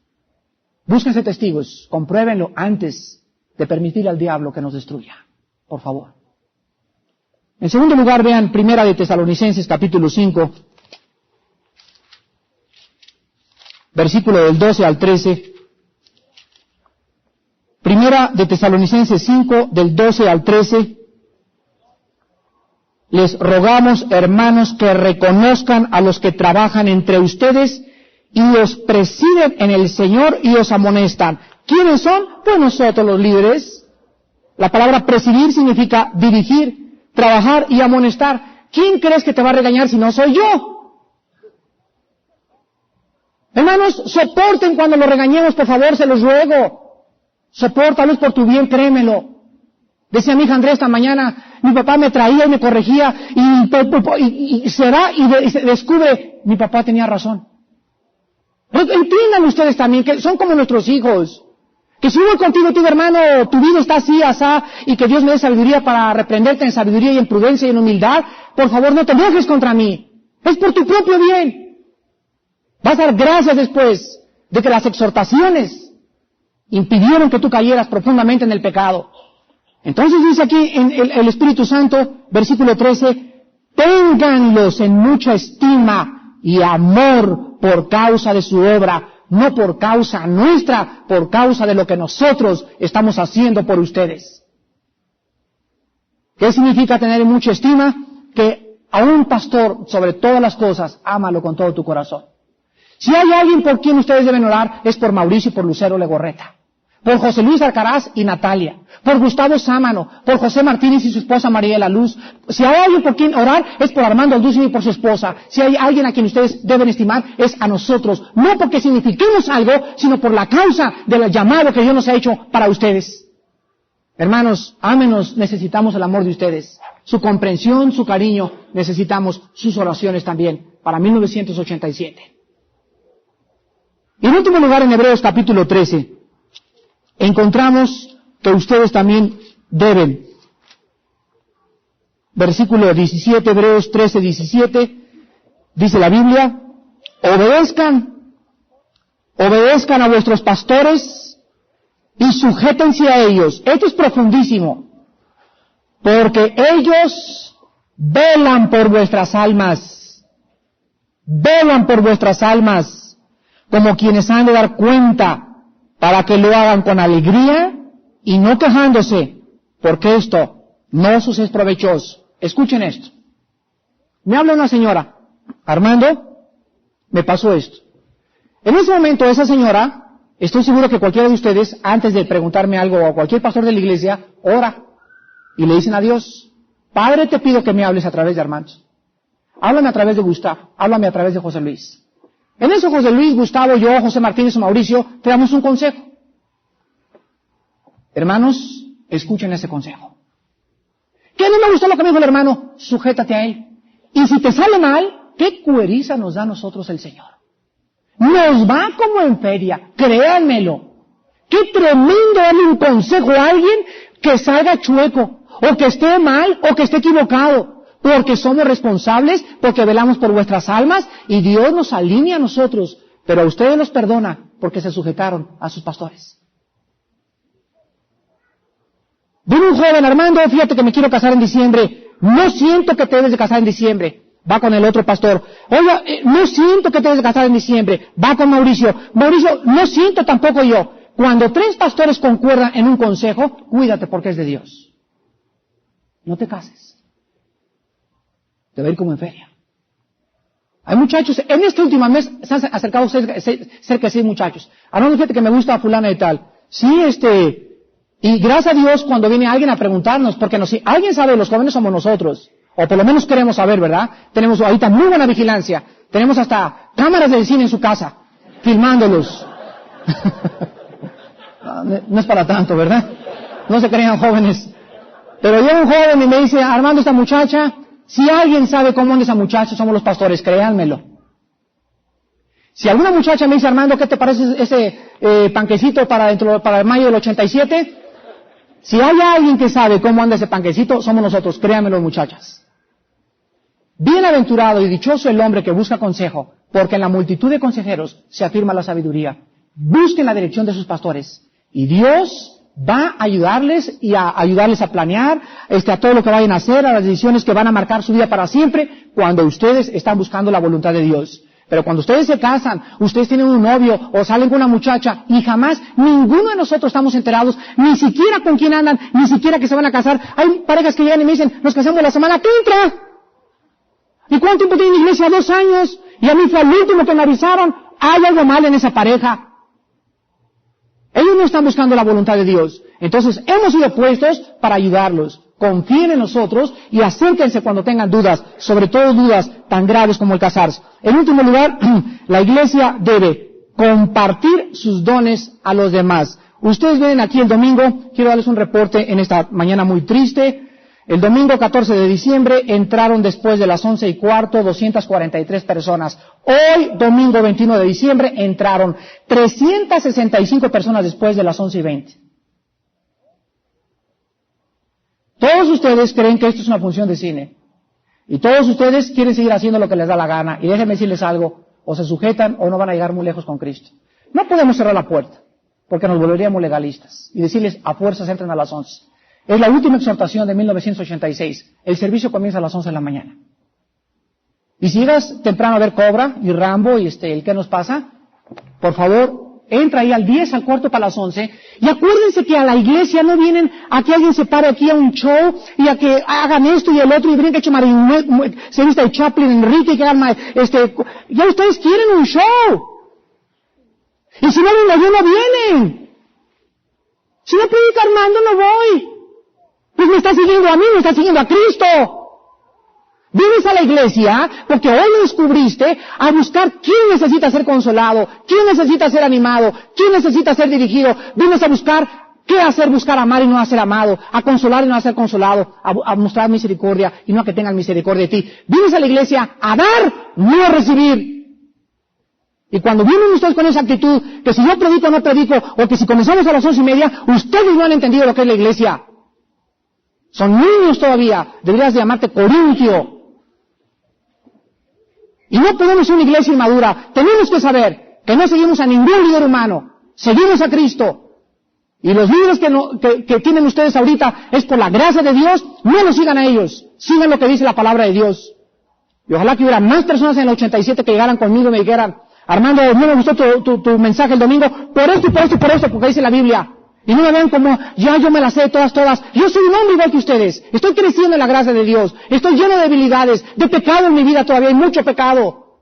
Búsquense testigos, compruébenlo antes de permitir al diablo que nos destruya. Por favor. En segundo lugar, vean Primera de Tesalonicenses, capítulo 5, versículo del 12 al 13. Primera de Tesalonicenses 5, del 12 al 13. Les rogamos, hermanos, que reconozcan a los que trabajan entre ustedes y os presiden en el Señor y os amonestan. ¿Quiénes son? Pues nosotros los líderes. La palabra presidir significa dirigir, trabajar y amonestar. ¿Quién crees que te va a regañar si no soy yo? Hermanos, soporten cuando los regañemos, por favor, se los ruego. Sopórtalos por tu bien, créemelo. Decía mi hija Andrés esta mañana, mi papá me traía y me corregía y se va y descubre, mi papá tenía razón. Entiendan ustedes también que son como nuestros hijos. Que si voy contigo, tu hermano, tu vida está así, asá, y que Dios me dé sabiduría para reprenderte en sabiduría y en prudencia y en humildad, por favor no te enojes contra mí. Es por tu propio bien. Vas a dar gracias después de que las exhortaciones impidieron que tú cayeras profundamente en el pecado. Entonces dice aquí en el Espíritu Santo, versículo 13, ténganlos en mucha estima y amor por causa de su obra, no por causa nuestra, por causa de lo que nosotros estamos haciendo por ustedes. ¿Qué significa tener mucha estima? Que a un pastor, sobre todas las cosas, ámalo con todo tu corazón. Si hay alguien por quien ustedes deben orar, es por Mauricio y por Lucero Legorreta, por José Luis Alcaraz y Natalia, por Gustavo Sámano, por José Martínez y su esposa María de la Luz. Si hay alguien por quien orar, es por Armando Aldúzio y por su esposa. Si hay alguien a quien ustedes deben estimar, es a nosotros. No porque signifiquemos algo, sino por la causa del llamado que Dios nos ha hecho para ustedes. Hermanos, ámenos, necesitamos el amor de ustedes. Su comprensión, su cariño, necesitamos sus oraciones también, para 1987. Y en último lugar, en Hebreos capítulo 13, encontramos que ustedes también deben. Versículo 17, Hebreos 13, 17, dice la Biblia, obedezcan a vuestros pastores y sujétense a ellos. Esto es profundísimo, porque ellos velan por vuestras almas, como quienes han de dar cuenta, para que lo hagan con alegría y no quejándose, porque esto no os es provechoso. Escuchen esto. Me habla una señora, Armando, me pasó esto. En ese momento esa señora, estoy seguro que cualquiera de ustedes, antes de preguntarme algo a cualquier pastor de la iglesia, ora y le dicen a Dios, Padre, te pido que me hables a través de Armando. Háblame a través de Gustavo, háblame a través de José Luis. En eso José Luis, Gustavo, yo, José Martínez o Mauricio, te damos un consejo. Hermanos, escuchen ese consejo. ¿Qué no me gustó lo que me dijo el hermano? Sujétate a él. Y si te sale mal, ¿qué cueriza nos da a nosotros el Señor? Nos va como en feria, créanmelo. Qué tremendo darle un consejo a alguien que salga chueco, o que esté mal, o que esté equivocado. Porque somos responsables, porque velamos por vuestras almas, y Dios nos alinea a nosotros, pero a ustedes los perdona, porque se sujetaron a sus pastores. Viene un joven, Armando, fíjate que me quiero casar en diciembre, no siento que te debes de casar en diciembre, va con el otro pastor, oye, no siento que te debes de casar en diciembre, va con Mauricio, no siento tampoco yo. Cuando 3 pastores concuerdan en un consejo, cuídate porque es de Dios. No te cases. Te va a ir como en feria. Hay muchachos, en este último mes se han acercado cerca de 6 muchachos. Armando, fíjate que me gusta a fulana y tal. Sí, y gracias a Dios cuando viene alguien a preguntarnos, porque si alguien sabe, los jóvenes somos nosotros. O por lo menos queremos saber, ¿verdad? Tenemos ahorita muy buena vigilancia. Tenemos hasta cámaras del cine en su casa, filmándolos. No es para tanto, ¿verdad? No se crean jóvenes. Pero llega un joven y me dice, Armando, esta muchacha, si alguien sabe cómo anda esa muchacha, somos los pastores, créanmelo. Si alguna muchacha me dice, Armando, ¿qué te parece ese panquecito para mayo del 87? Si hay alguien que sabe cómo anda ese panquecito, somos nosotros, créanmelo, muchachas. Bienaventurado y dichoso el hombre que busca consejo, porque en la multitud de consejeros se afirma la sabiduría. Busquen la dirección de sus pastores, y Dios va a ayudarles y a ayudarles a planear, a todo lo que vayan a hacer, a las decisiones que van a marcar su vida para siempre, cuando ustedes están buscando la voluntad de Dios. Pero cuando ustedes se casan, ustedes tienen un novio o salen con una muchacha y jamás ninguno de nosotros estamos enterados, ni siquiera con quién andan, ni siquiera que se van a casar. Hay parejas que llegan y me dicen, nos casamos la semana que entra. ¿Y cuánto tiempo tiene en la iglesia? 2 años. Y a mí fue el último que me avisaron. Hay algo mal en esa pareja. Ellos no están buscando la voluntad de Dios. Entonces hemos sido puestos para ayudarlos. Confíen en nosotros y acérquense cuando tengan dudas, sobre todo dudas tan graves como el casarse. En último lugar, la iglesia debe compartir sus dones a los demás. Ustedes ven aquí el domingo, quiero darles un reporte en esta mañana muy triste. El domingo 14 de diciembre entraron después de las 11:15 243 personas. Hoy, domingo 21 de diciembre, entraron 365 personas después de las 11:20. Todos ustedes creen que esto es una función de cine. Y todos ustedes quieren seguir haciendo lo que les da la gana. Y déjenme decirles algo, o se sujetan o no van a llegar muy lejos con Cristo. No podemos cerrar la puerta, porque nos volveríamos legalistas. Y decirles, a fuerzas entren a las 11. Es la última exhortación de 1986. El servicio comienza a las 11 de la mañana. Y si llegas temprano a ver Cobra y Rambo y el ¿qué nos pasa? Por favor, entra ahí al 10, al cuarto para las 11. Y acuérdense que a la iglesia no vienen a que alguien se pare aquí a un show y a que hagan esto y el otro y brinque hecho se vista de Chaplin, Enrique, que hagan ya ustedes quieren un show. Y si no vienen, no vienen. Si no predica Armando, no voy. Pues me está siguiendo a mí, me está siguiendo a Cristo. Vienes a la iglesia porque hoy lo descubriste a buscar quién necesita ser consolado, quién necesita ser animado, quién necesita ser dirigido. Vienes a buscar qué hacer, buscar amar y no a ser amado, a consolar y no a ser consolado, a mostrar misericordia y no a que tengan misericordia de ti. Vienes a la iglesia a dar, no a recibir. Y cuando vienen ustedes con esa actitud, que si yo predico o no predico, o que si comenzamos a las 11:30, ustedes no han entendido lo que es la iglesia. Son niños todavía, deberías de llamarte Corintio. Y no podemos ser una iglesia inmadura. Tenemos que saber que no seguimos a ningún líder humano. Seguimos a Cristo. Y los líderes que tienen ustedes ahorita es por la gracia de Dios. No los sigan a ellos. Sigan lo que dice la palabra de Dios. Y ojalá que hubiera más personas en el 87 que llegaran conmigo y me dijeran, Armando, no me gustó tu mensaje el domingo, por esto y por esto y por esto, porque dice la Biblia. Y no me vean como, ya yo me las sé todas. Yo soy un hombre igual que ustedes. Estoy creciendo en la gracia de Dios. Estoy lleno de debilidades, de pecado en mi vida todavía, hay mucho pecado.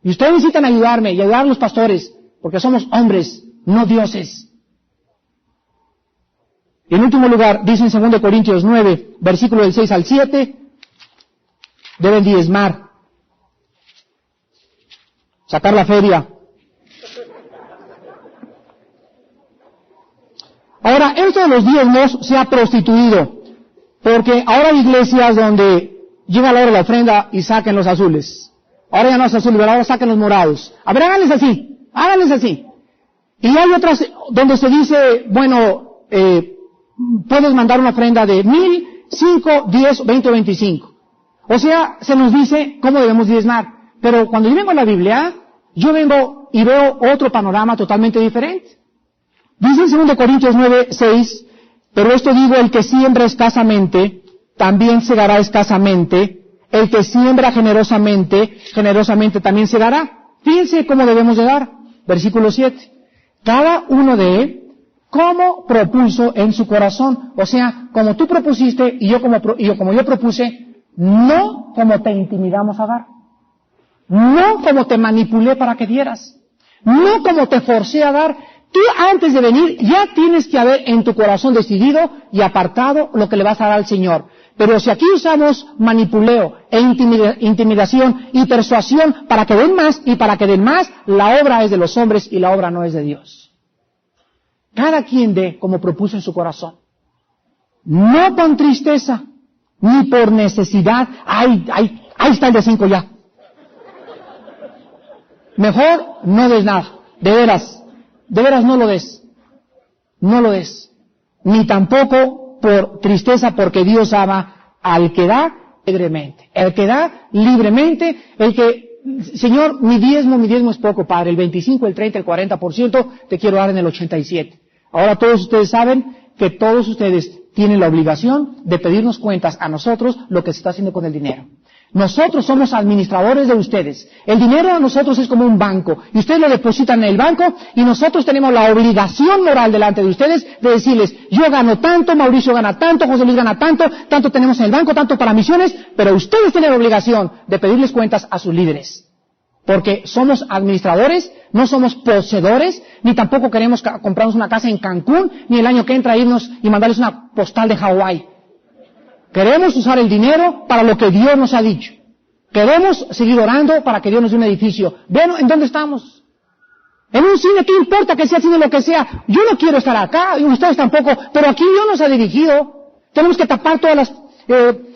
Y ustedes necesitan ayudarme y ayudar a los pastores, porque somos hombres, no dioses. Y en último lugar, dice en 2 Corintios 9, versículo del 6 al 7, deben diezmar. Sacar la feria. Ahora, esto de los diezmos se ha prostituido, porque ahora hay iglesias donde llega la hora de la ofrenda y saquen los azules. Ahora ya no es azul, pero ahora saquen los morados. A ver, háganles así. Y hay otras donde se dice, bueno, puedes mandar una ofrenda de 1,000, 5, 10, 20 o 25. O sea, se nos dice cómo debemos diezmar. Pero cuando yo vengo a la Biblia, yo vengo y veo otro panorama totalmente diferente. Dice en 2 Corintios 9, 6, pero esto digo, el que siembra escasamente, también segará escasamente. El que siembra generosamente, generosamente también segará. Fíjense cómo debemos de dar. Versículo 7. Cada uno de él, como propuso en su corazón. O sea, como tú propusiste y yo como yo propuse, no como te intimidamos a dar. No como te manipulé para que dieras. No como te forcé a dar. Tú antes de venir ya tienes que haber en tu corazón decidido y apartado lo que le vas a dar al Señor. Pero si aquí usamos manipuleo e intimidación y persuasión para que den más y para que den más, la obra es de los hombres y la obra no es de Dios. Cada quien dé como propuso en su corazón. No con tristeza, ni por necesidad. Ahí está el de 5 ya. Mejor no des nada. De veras no lo des. No lo des. Ni tampoco por tristeza, porque Dios ama al que da libremente. El que da libremente, el que, Señor, mi diezmo es poco, Padre, el 25, el 30, el 40%, te quiero dar en el 87%. Ahora todos ustedes saben que todos ustedes tienen la obligación de pedirnos cuentas a nosotros lo que se está haciendo con el dinero. Nosotros somos administradores de ustedes. El dinero a nosotros es como un banco. Y ustedes lo depositan en el banco y nosotros tenemos la obligación moral delante de ustedes de decirles, yo gano tanto, Mauricio gana tanto, José Luis gana tanto, tanto tenemos en el banco, tanto para misiones, pero ustedes tienen la obligación de pedirles cuentas a sus líderes. Porque somos administradores, no somos poseedores, ni tampoco queremos comprarnos una casa en Cancún, ni el año que entra irnos y mandarles una postal de Hawái. Queremos usar el dinero para lo que Dios nos ha dicho. Queremos seguir orando para que Dios nos dé un edificio. Vean en dónde estamos. En un cine, ¿qué importa que sea cine lo que sea? Yo no quiero estar acá, y ustedes tampoco, pero aquí Dios nos ha dirigido. Tenemos que tapar todas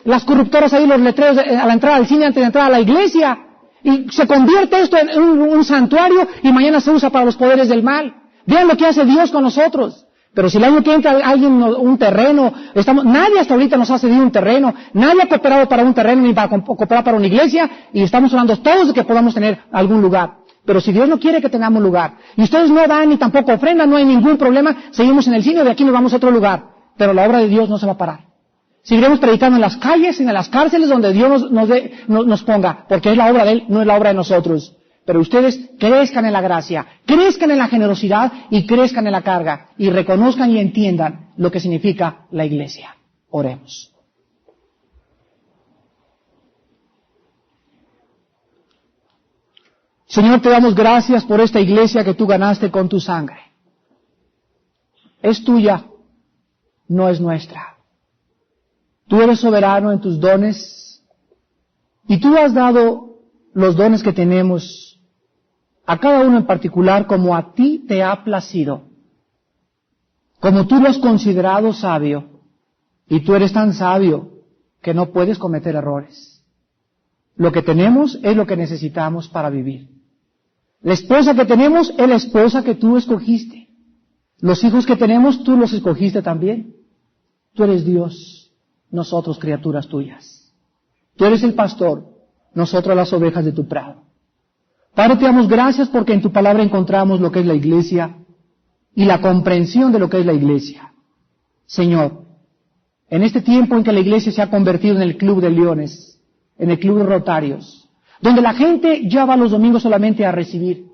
las corruptoras ahí, los letreros a la entrada del cine antes de entrar a la iglesia. Y se convierte esto en un santuario y mañana se usa para los poderes del mal. Vean lo que hace Dios con nosotros. Pero si el año que entra alguien un terreno, nadie hasta ahorita nos ha cedido un terreno, nadie ha cooperado para un terreno ni para cooperar para una iglesia, y estamos orando todos de que podamos tener algún lugar. Pero si Dios no quiere que tengamos lugar, y ustedes no dan ni tampoco ofrendan, no hay ningún problema, seguimos en el cine, de aquí nos vamos a otro lugar. Pero la obra de Dios no se va a parar. Seguiremos predicando en las calles, en las cárceles, donde Dios nos ponga, porque es la obra de Él, no es la obra de nosotros. Pero ustedes crezcan en la gracia, crezcan en la generosidad y crezcan en la carga y reconozcan y entiendan lo que significa la iglesia. Oremos. Señor, te damos gracias por esta iglesia que tú ganaste con tu sangre. Es tuya, no es nuestra. Tú eres soberano en tus dones y tú has dado los dones que tenemos a cada uno en particular como a ti te ha placido, como tú lo has considerado sabio, y tú eres tan sabio que no puedes cometer errores. Lo que tenemos es lo que necesitamos para vivir. La esposa que tenemos es la esposa que tú escogiste. Los hijos que tenemos tú los escogiste también. Tú eres Dios, nosotros criaturas tuyas. Tú eres el pastor, nosotros las ovejas de tu prado. Padre, te damos gracias porque en tu palabra encontramos lo que es la iglesia y la comprensión de lo que es la iglesia. Señor, en este tiempo en que la iglesia se ha convertido en el club de leones, en el club de rotarios, donde la gente ya va los domingos solamente a recibir,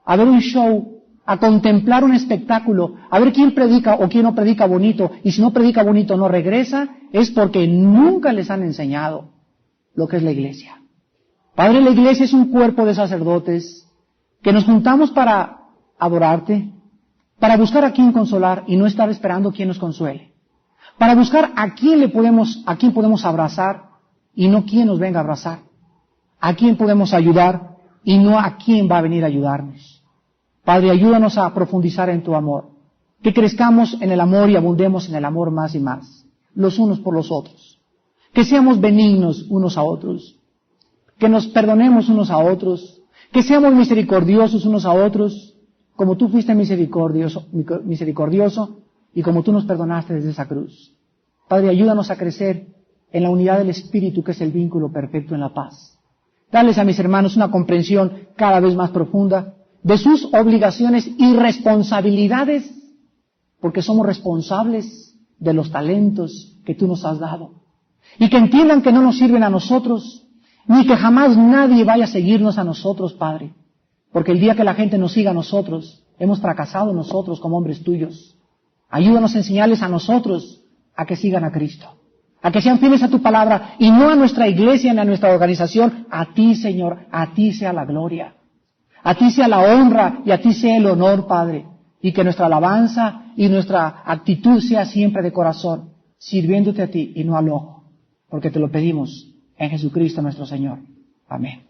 a ver un show, a contemplar un espectáculo, a ver quién predica o quién no predica bonito, y si no predica bonito no regresa, es porque nunca les han enseñado lo que es la iglesia. Padre, la iglesia es un cuerpo de sacerdotes que nos juntamos para adorarte, para buscar a quién consolar y no estar esperando quién nos consuele, para buscar a quién podemos abrazar y no quién nos venga a abrazar, a quién podemos ayudar y no a quién va a venir a ayudarnos. Padre, ayúdanos a profundizar en tu amor, que crezcamos en el amor y abundemos en el amor más y más, los unos por los otros, que seamos benignos unos a otros, que nos perdonemos unos a otros, que seamos misericordiosos unos a otros, como tú fuiste misericordioso y como tú nos perdonaste desde esa cruz. Padre, ayúdanos a crecer en la unidad del Espíritu, que es el vínculo perfecto en la paz. Dales a mis hermanos una comprensión cada vez más profunda de sus obligaciones y responsabilidades, porque somos responsables de los talentos que tú nos has dado. Y que entiendan que no nos sirven a nosotros, ni que jamás nadie vaya a seguirnos a nosotros, Padre. Porque el día que la gente nos siga a nosotros, hemos fracasado nosotros como hombres tuyos. Ayúdanos a enseñarles a nosotros a que sigan a Cristo. a que sean fieles a tu palabra y no a nuestra iglesia ni a nuestra organización. A ti, Señor, a ti sea la gloria, a ti sea la honra y a ti sea el honor, Padre. Y que nuestra alabanza y nuestra actitud sea siempre de corazón, sirviéndote a ti y no al ojo, porque te lo pedimos en Jesucristo nuestro Señor. Amén.